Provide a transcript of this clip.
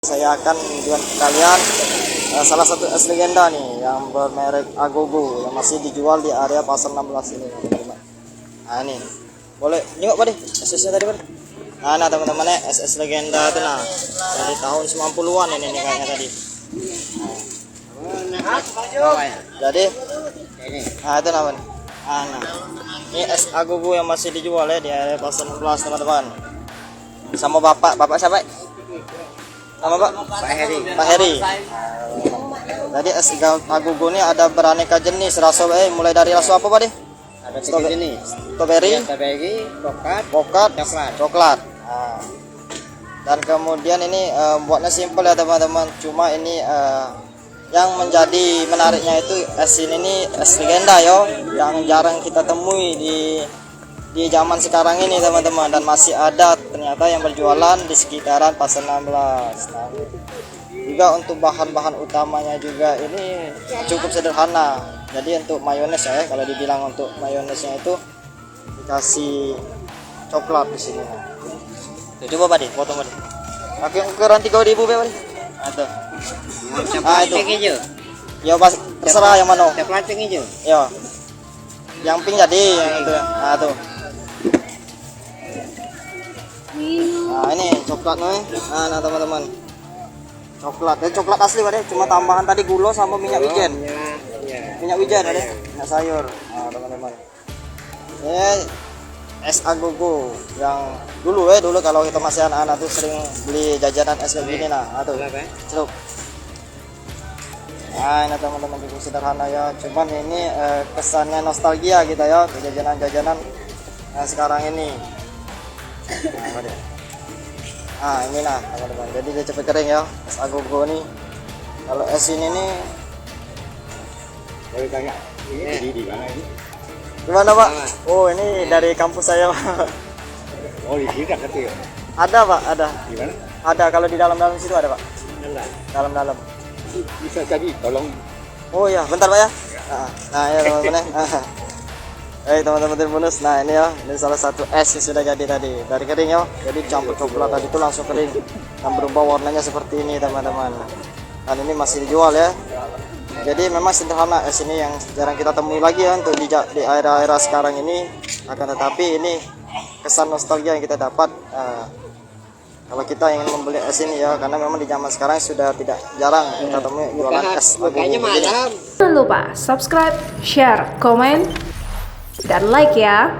Saya akan menunjukkan ke kalian salah satu es legenda nih yang bermerek Agogo yang masih dijual di area pasar 16 ini, teman-teman. Nah ini boleh nyok Pak es-esnya tadi Pak. Nah teman-teman es legenda itu nah dari tahun 90-an ini nih kayaknya tadi. Jadi nah itu namanya. Nah ini es Agogo yang masih dijual ya di area pasar 16 teman-teman. Sama bapak siapa? Sama Pak Heri. Pak Heri. Jadi es Agogo ini ada beraneka jenis rasa mulai dari rasa apa Pak deh? Ada tiga jenis. Strawberry, coklat, coklat. Nah. Dan kemudian ini buatnya simpel ya teman-teman. Cuma ini yang menjadi menariknya itu es ini es legenda yo, yang jarang kita temui di zaman sekarang ini teman-teman, dan masih ada ternyata yang berjualan di sekitaran pasar 16. Nah, juga untuk bahan-bahan utamanya juga ini cukup sederhana. Jadi untuk mayones ya, kalau dibilang untuk mayonesnya itu dikasih coklat di sini. Coba Pak potong Pak. Pakai ukuran 3.000 Pak. Atau Coklat pink hijau. Ya Mas, terserah yang mana. Coklat pink hijau. Ya. Yang pink jadi yang itu. Nah, tuh. Nah ini coklat nih. Nah teman-teman, coklat asli Pak, cuma tambahan tadi gula sama minyak wijen. Minyak wijen ada, minyak sayur. Nah teman-teman, ini es Agogo yang dulu kalau kita masih anak-anak tuh sering beli jajanan es kayak gini. Nah tuh celup. Nah ini teman-teman juga sederhana ya, cuman ini kesannya nostalgia kita ya, jajanan-jajanan sekarang ini. Nah ini nah teman-teman, jadi dia cepet kering ya es Agogo nih. Kalau es ini nih Di mana ini? gimana Pak? Oh ini dari kampus saya Pak. Oh di sini kecil. Ada Pak, ada. Di mana? Ada, kalau di dalam situ ada Pak. Dalam. Bisa jadi tolong. Oh ya bentar Pak ya. Nah ya teman-teman ya. Teman-teman bonus, nah ini ya, ini salah satu es yang sudah jadi tadi dari kering ya. Jadi campur coklat tadi itu langsung kering dan berubah warnanya seperti ini teman-teman. Dan ini masih dijual ya. Jadi memang sederhana es ini yang jarang kita temui lagi ya untuk di era-era sekarang ini. Akan tetapi ini kesan nostalgia yang kita dapat kalau kita ingin membeli es ini ya, karena memang di zaman sekarang sudah tidak jarang kita temui jualan es Agogo begini. Jangan lupa subscribe, share, komen, dan like ya.